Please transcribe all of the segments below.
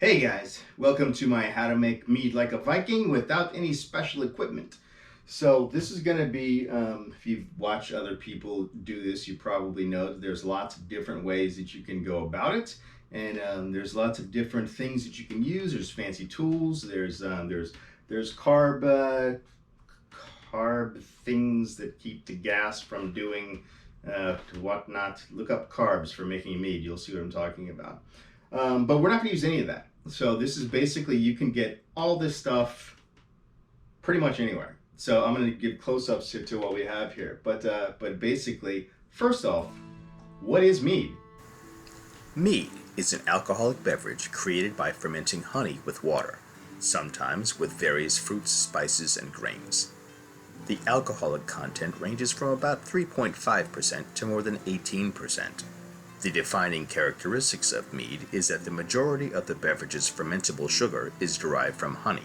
Hey guys, welcome to my how to make mead like a Viking without any special equipment. So this is going to be, if you've watched other people do this, you probably know that there's lots of different ways that you can go about it. And there's lots of different things that you can use. There's fancy tools. There's carb things that keep the gas from doing whatnot. Look up carbs for making mead. You'll see what I'm talking about. But we're not going to use any of that. So this is basically, you can get all this stuff pretty much anywhere. So I'm going to give close-ups to what we have here. But basically, first off, what is mead? Mead is an alcoholic beverage created by fermenting honey with water, sometimes with various fruits, spices, and grains. The alcoholic content ranges from about 3.5% to more than 18%. The defining characteristics of mead is that the majority of the beverage's fermentable sugar is derived from honey.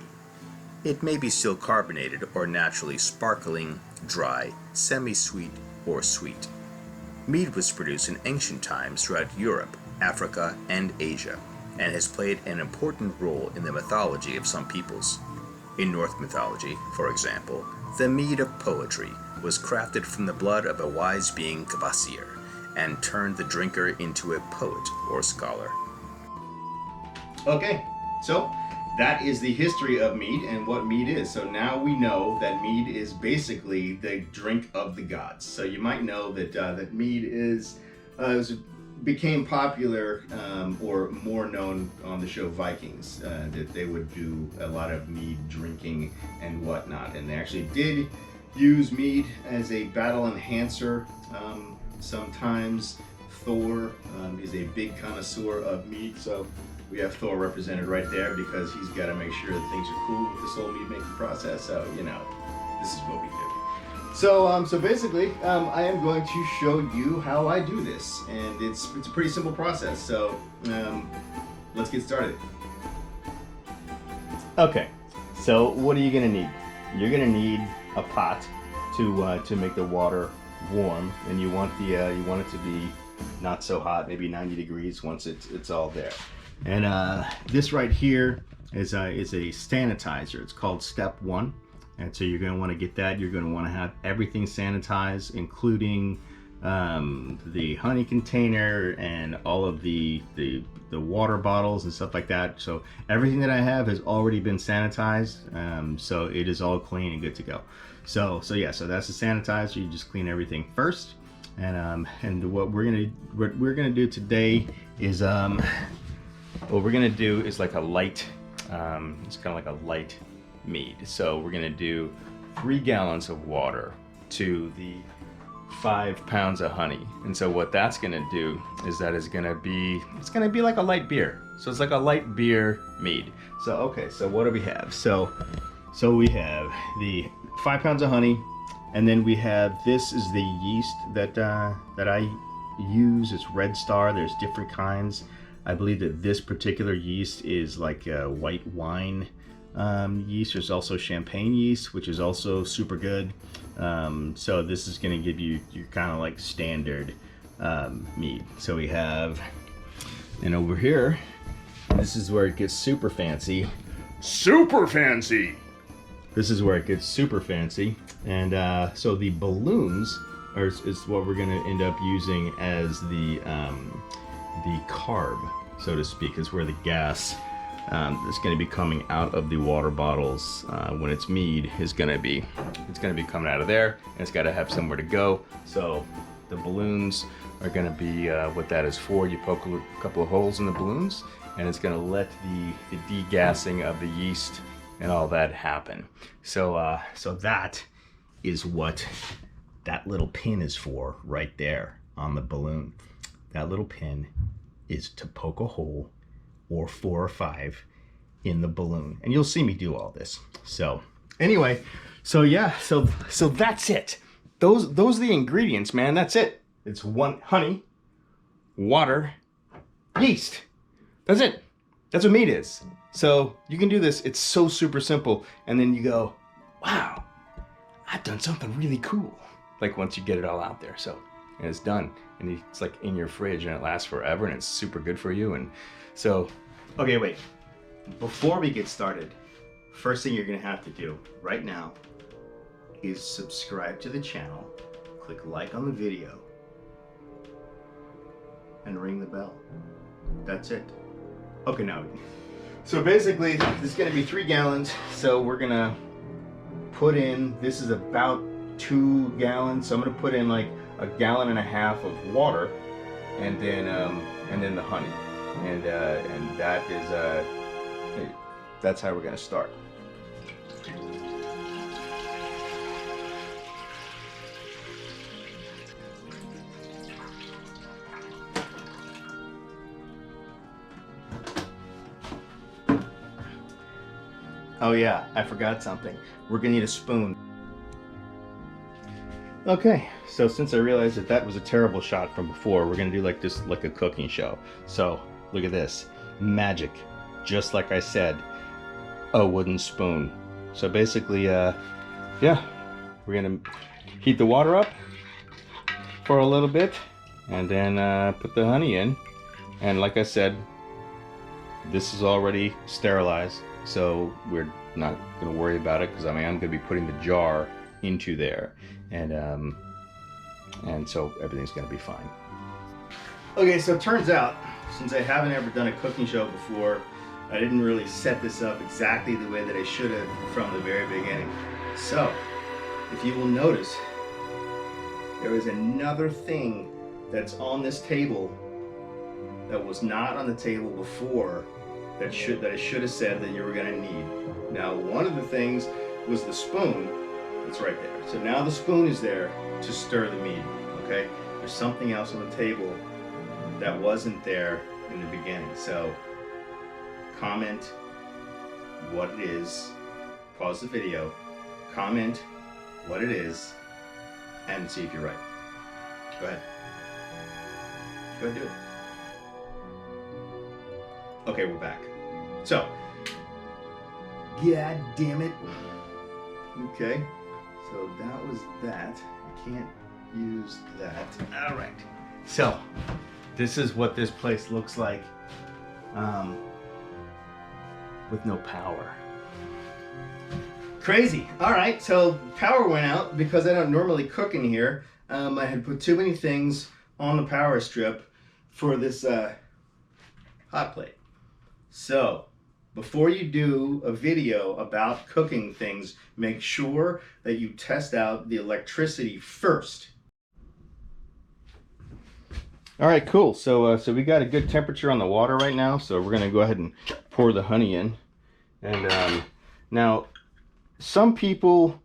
It may be still carbonated or naturally sparkling, dry, semi-sweet, or sweet. Mead was produced in ancient times throughout Europe, Africa, and Asia, and has played an important role in the mythology of some peoples. In Norse mythology, for example, the mead of poetry was crafted from the blood of a wise being Kvasir, and turned the drinker into a poet or scholar. Okay, so that is the history of mead and what mead is. So now we know that mead is basically the drink of the gods. So you might know that mead became popular or more known on the show Vikings. That they would do a lot of mead drinking and whatnot, and they actually did use mead as a battle enhancer. Sometimes Thor is a big connoisseur of mead, so we have Thor represented right there because he's got to make sure that things are cool with this whole mead making process. So this is what we do. So basically, I am going to show you how I do this, and it's a pretty simple process. So let's get started. Okay, so what are you gonna need? You're gonna need a pot to make the water warm, and you want it to be not so hot, maybe 90 degrees once it's all there. And this right here is a sanitizer. It's called Step 1, and so you're going to want to get that. You're going to want to have everything sanitized, including the honey container and all of the water bottles and stuff like that. So everything that I have has already been sanitized, so it is all clean and good to go. So that's the sanitizer. You just clean everything first, and what we're gonna do today is like a light. It's kind of like a light mead. So we're gonna do 3 gallons of water to the 5 pounds of honey. And so what that's gonna do is it's gonna be like a light beer. So it's like a light beer mead. So okay, so what do we have? So we have the 5 pounds of honey, and then we have, this is the yeast that I use. It's Red Star. There's different kinds. I believe that this particular yeast is like a white wine yeast. There's also champagne yeast, which is also super good. So this is going to give you your kind of like standard mead. So we have, and over here, this is where it gets super fancy. Super fancy! This is where it gets super fancy. And so the balloons is what we're going to end up using as the carb, so to speak, is where the gas that's going to be coming out of the water bottles when it's mead is going to be coming out of there, and it's got to have somewhere to go. So the balloons are going to be what that is for. You poke a couple of holes in the balloons, and it's going to let the degassing of the yeast and all that happen. So that is what that little pin is for right there on the balloon. That little pin is to poke a hole, or 4 or 5, in the balloon. And you'll see me do all this. So anyway, so that's it. Those are the ingredients, man. That's it. It's honey, water, yeast. That's it. That's what mead is. So you can do this. It's so super simple. And then you go, wow, I've done something really cool. Like once you get it all out there. So, and it's done. And it's like in your fridge and it lasts forever and it's super good for you. And so, okay, wait. before we get started, first thing you're gonna have to do right now is subscribe to the channel, click like on the video, and ring the bell. That's it. Okay, now. So basically, this is gonna be 3 gallons. So we're gonna put in, this is about 2 gallons. So I'm gonna put in like 1.5 gallons of water, and then the honey, and that is that's how we're gonna start. Oh yeah, I forgot something. We're gonna need a spoon. Okay, so since I realized that that was a terrible shot from before, we're gonna do like this, like a cooking show. So look at this, magic, just like I said, a wooden spoon. So basically, yeah, we're gonna heat the water up for a little bit, and then put the honey in. And like I said, this is already sterilized, so we're not gonna worry about it, because I am gonna be putting the jar into there, and so everything's gonna be fine. Okay, so it turns out, since I haven't ever done a cooking show before, I didn't really set this up exactly the way that I should have from the very beginning. So, if you will notice, there is another thing that's on this table that was not on the table before, that I should have said that you were gonna need. Now, one of the things was the spoon. It's right there. So now the spoon is there to stir the mead, okay? There's something else on the table that wasn't there in the beginning. So comment what it is, pause the video, comment what it is, and see if you're right. Go ahead. Go ahead, do it. Okay, we're back. So, god damn it. Okay. So that was that. I can't use that. All right. So this is what this place looks like with no power. Crazy. All right. So power went out because I don't normally cook in here. I had put too many things on the power strip for this hot plate. So before you do a video about cooking things, make sure that you test out the electricity first. All right, cool. So we got a good temperature on the water right now, so we're gonna go ahead and pour the honey in. And now, some people,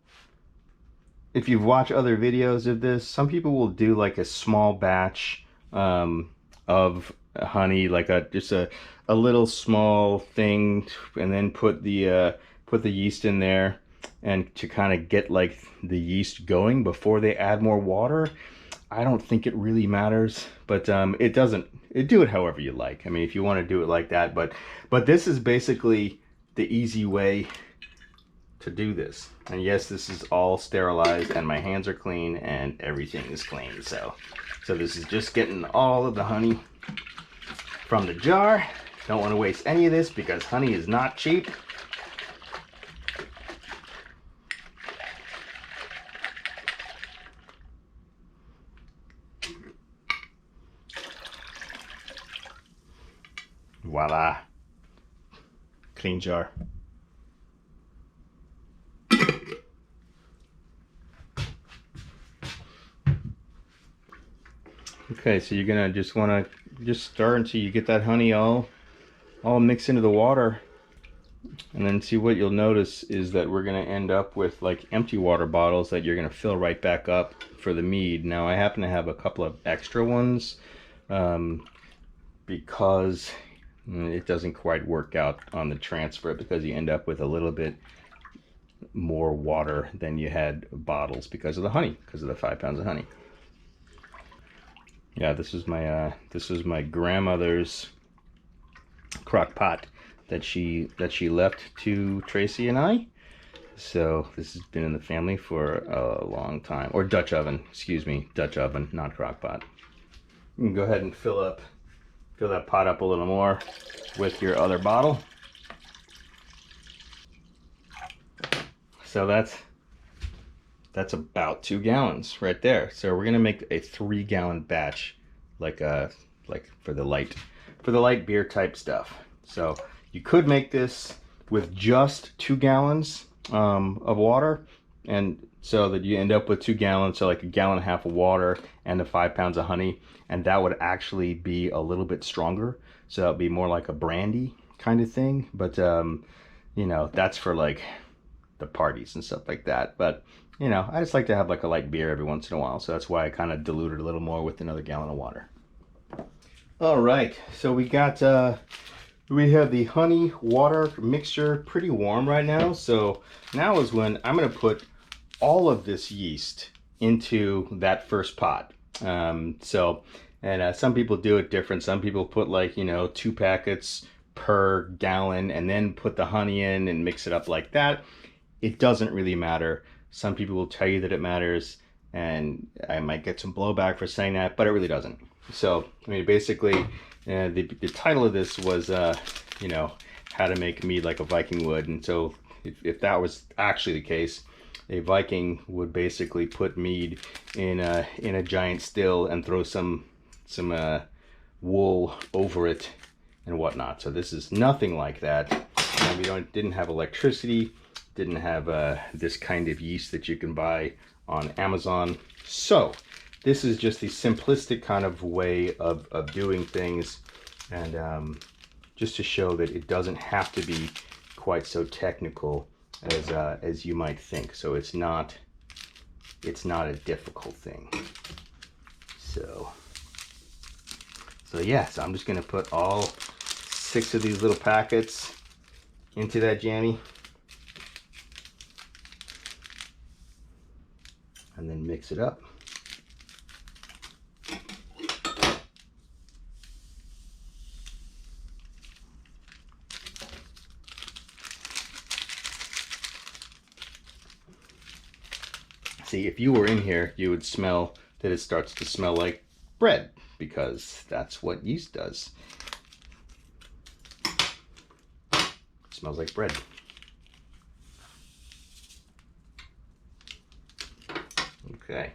if you've watched other videos of this, some people will do like a small batch of honey, like just a little small thing, and then put the yeast in there, and to kind of get like the yeast going before they add more water. I don't think it really matters, but it doesn't. Do it however you like. I mean, if you want to do it like that, but this is basically the easy way to do this. And yes, this is all sterilized, and my hands are clean, and everything is clean. So this is just getting all of the honey from the jar. Don't want to waste any of this because honey is not cheap. Voila. Clean jar. Okay, so you're gonna just want to stir until you get that honey all mixed into the water, and then see what you'll notice is that we're gonna end up with like empty water bottles that you're gonna fill right back up for the mead. Now I happen to have a couple of extra ones because it doesn't quite work out on the transfer, because you end up with a little bit more water than you had bottles because of the honey, because of the 5 pounds of honey. Yeah, this is my grandmother's crock pot that she left to Tracy and I. So this has been in the family for a long time. Or Dutch oven, excuse me, Dutch oven, not crock pot. You can go ahead and fill that pot up a little more with your other bottle. so that's about 2 gallons right there. So we're gonna make a 3-gallon batch, like for the light beer type stuff. So you could make this with just 2 gallons of water, and so that you end up with 2 gallons, so like 1.5 gallons of water and the 5 pounds of honey, and that would actually be a little bit stronger. So it'd be more like a brandy kind of thing. But you know, that's for like the parties and stuff like that. But you know, I just like to have like a light beer every once in a while, so that's why I kind of diluted a little more with another gallon of water. All right, so we have the honey water mixture pretty warm right now. So now is when I'm going to put all of this yeast into that first pot. And some people do it different. Some people put like, you know, 2 packets per gallon and then put the honey in and mix it up like that. It doesn't really matter. Some people will tell you that it matters, and I might get some blowback for saying that, but it really doesn't. So, I mean, basically, the title of this was, you know, how to make mead like a Viking would. And so if that was actually the case, a Viking would basically put mead in a giant still and throw some wool over it and whatnot. So this is nothing like that. And we didn't have electricity, didn't have this kind of yeast that you can buy on Amazon. So this is just the simplistic kind of way of doing things, and just to show that it doesn't have to be quite so technical as you might think. So it's not a difficult thing. So yeah, so I'm just gonna put all 6 of these little packets into that jammy and then mix it up. See, if you were in here, you would smell that it starts to smell like bread, because that's what yeast does. It smells like bread. Okay,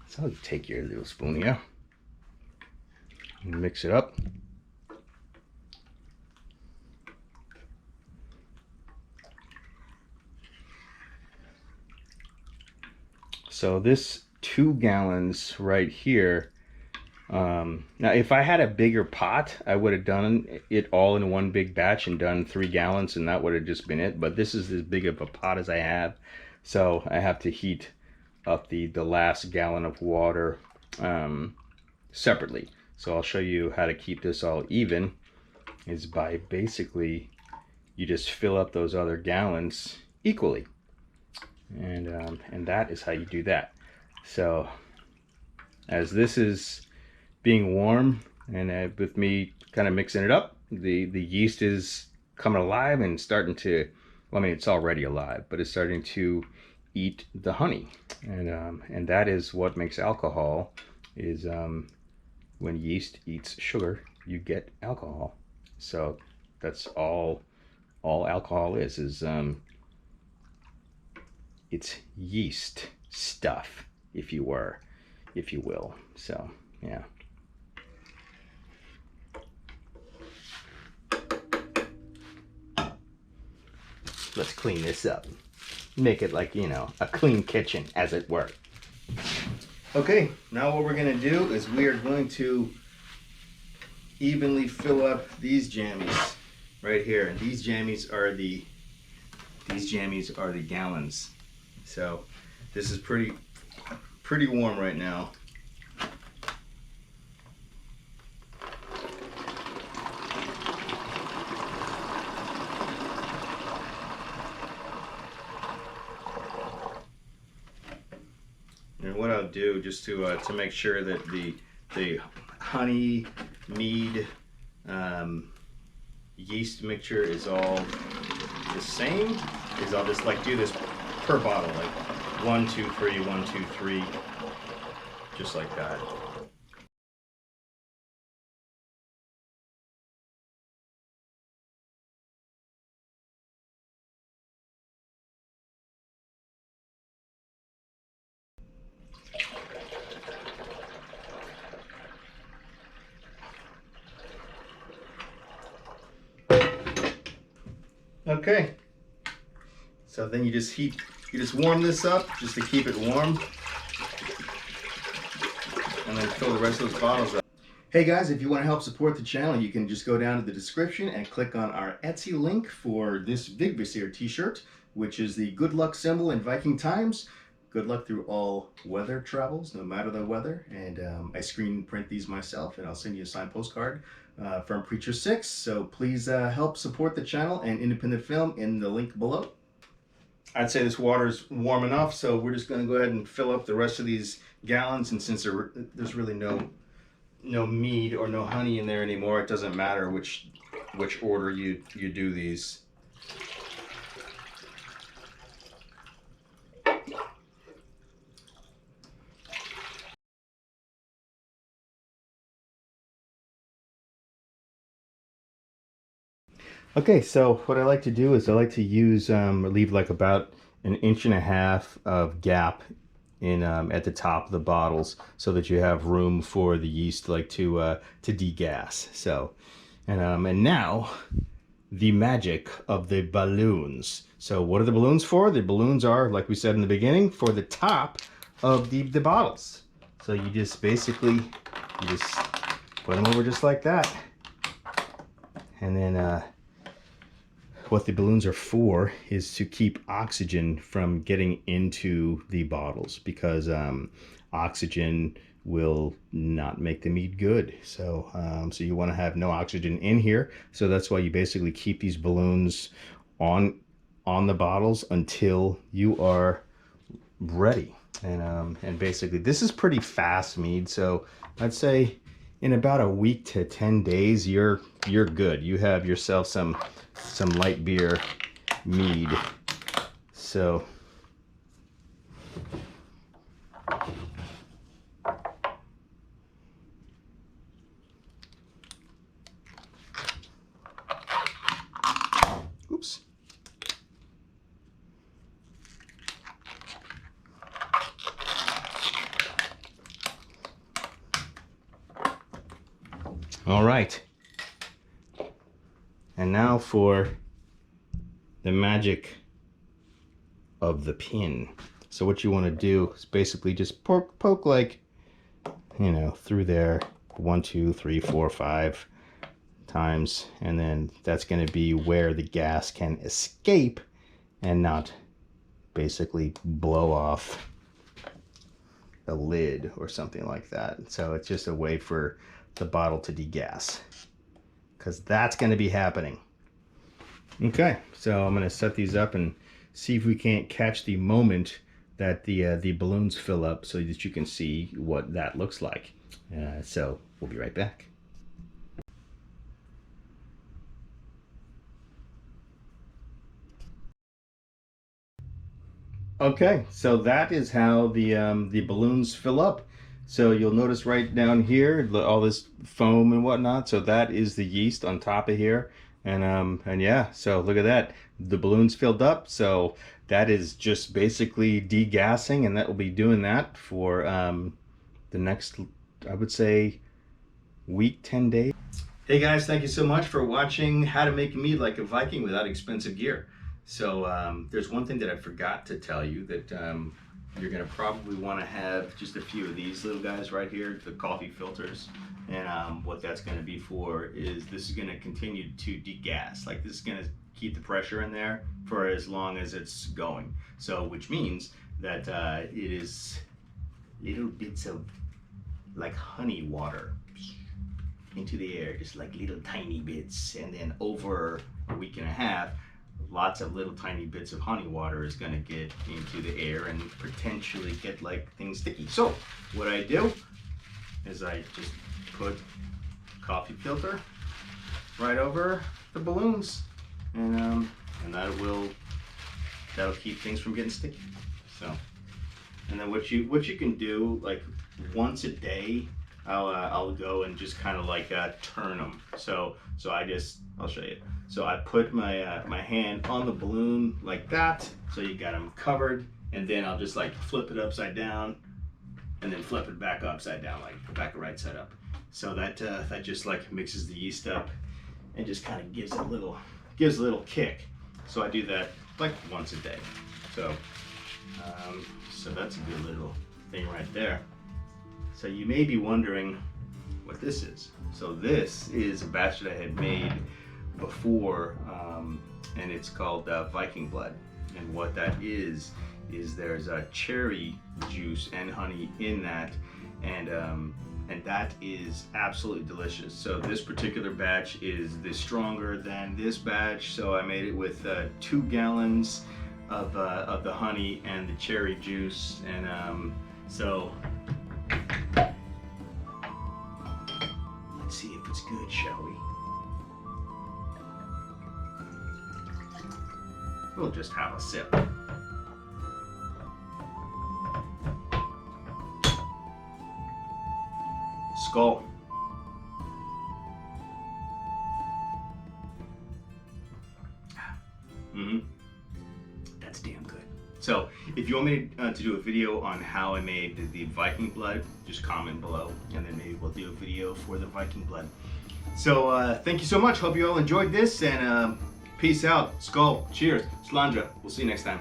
so I'll take your little spoon here and mix it up. So this 2 gallons right here, now if I had a bigger pot, I would have done it all in one big batch and done 3 gallons, and that would have just been it. But this is as big of a pot as I have, so I have to heat up the last gallon of water separately. So I'll show you how to keep this all even, is by basically you just fill up those other gallons equally. And that is how you do that. So as this is being warm, and with me kind of mixing it up, the yeast is coming alive and starting to, well, I mean, it's already alive, but it's starting to eat the honey. And that is what makes alcohol, is when yeast eats sugar, you get alcohol. So that's all alcohol is it's yeast stuff, if you will. So yeah. Let's clean this up. Make it like, you know, a clean kitchen, as it were. Okay, now what we're gonna do is we are going to evenly fill up these jammies right here. And these jammies are the gallons. So this is pretty warm right now. And what I'll do, just to make sure that the honey mead yeast mixture is all the same, is I'll just like do this per bottle, like 1, 2, 3, 1, 2, 3, just like that. Okay. So then you just warm this up just to keep it warm. And then fill the rest of those bottles up. Hey guys, if you want to help support the channel, you can just go down to the description and click on our Etsy link for this Vigvisir t-shirt, which is the good luck symbol in Viking times. Good luck through all weather travels, no matter the weather. And I screen print these myself, and I'll send you a signed postcard from Preacher 6. So please help support the channel and independent film in the link below. I'd say this water is warm enough, so we're just going to go ahead and fill up the rest of these gallons. And since there's really no mead or no honey in there anymore, it doesn't matter which order you do these. Okay, so what I like to do is I like to use leave like about 1.5 inches of gap in at the top of the bottles so that you have room for the yeast like to degas. So and now the magic of the balloons. So what are the balloons for? The balloons are, like we said in the beginning, for the top of the bottles. So you just basically put them over just like that, and then what the balloons are for is to keep oxygen from getting into the bottles, because oxygen will not make the mead good. So so you want to have no oxygen in here. So that's why you basically keep these balloons on the bottles until you are ready. And basically this is pretty fast mead. So I'd say in about a week to 10 days, you're good. You have yourself some light beer mead. So oops. All right. And now for the magic of the pin. So what you want to do is basically just poke like, through there 1, 2, 3, 4, 5 times, and then that's going to be where the gas can escape and not basically blow off the lid or something like that. So it's just a way for the bottle to degas, because that's going to be happening. Okay, so I'm going to set these up and see if we can't catch the moment that the balloons fill up so that you can see what that looks like. So we'll be right back. Okay, so that is how the balloons fill up. So you'll notice right down here all this foam and whatnot. So that is the yeast on top of here, and yeah. So look at that, the balloons filled up. So that is just basically degassing, and that will be doing that for the next, I would say, week, 10 days. Hey guys, thank you so much for watching how to make mead like a Viking without expensive gear. So there's one thing that I forgot to tell you, that you're going to probably want to have just a few of these little guys right here, the coffee filters. And what that's going to be for is this is going to continue to degas. Like, this is going to keep the pressure in there for as long as it's going. So which means that it is little bits of like honey water into the air, just like little tiny bits, and then over a week and a half, lots of little tiny bits of honey water is going to get into the air and potentially get like things sticky. So what I do is I just put coffee filter right over the balloons, and that'll keep things from getting sticky. So, and then what you can do, like once a day, I'll go and just kind of like turn them. So I'll show you. So I put my hand on the balloon like that, so you got them covered, and then I'll just like flip it upside down, and then flip it back upside down, like back right side up. So that just like mixes the yeast up and just kind of gives a little kick. So I do that like once a day. So, so that's a good little thing right there. So you may be wondering what this is. So this is a batch that I had made before, and it's called Viking blood. And what that is there's a cherry juice and honey in that, and that is absolutely delicious. So this particular batch is stronger than this batch. So I made it with 2 gallons of the honey and the cherry juice, and so let's see if it's good, shall we? We'll just have a sip. Skull. That's damn good. So if you want me to do a video on how I made the Viking blood, just comment below, and then maybe we'll do a video for the Viking blood. So thank you so much. Hope you all enjoyed this, and peace out. Skull. Cheers. Slandra. We'll see you next time.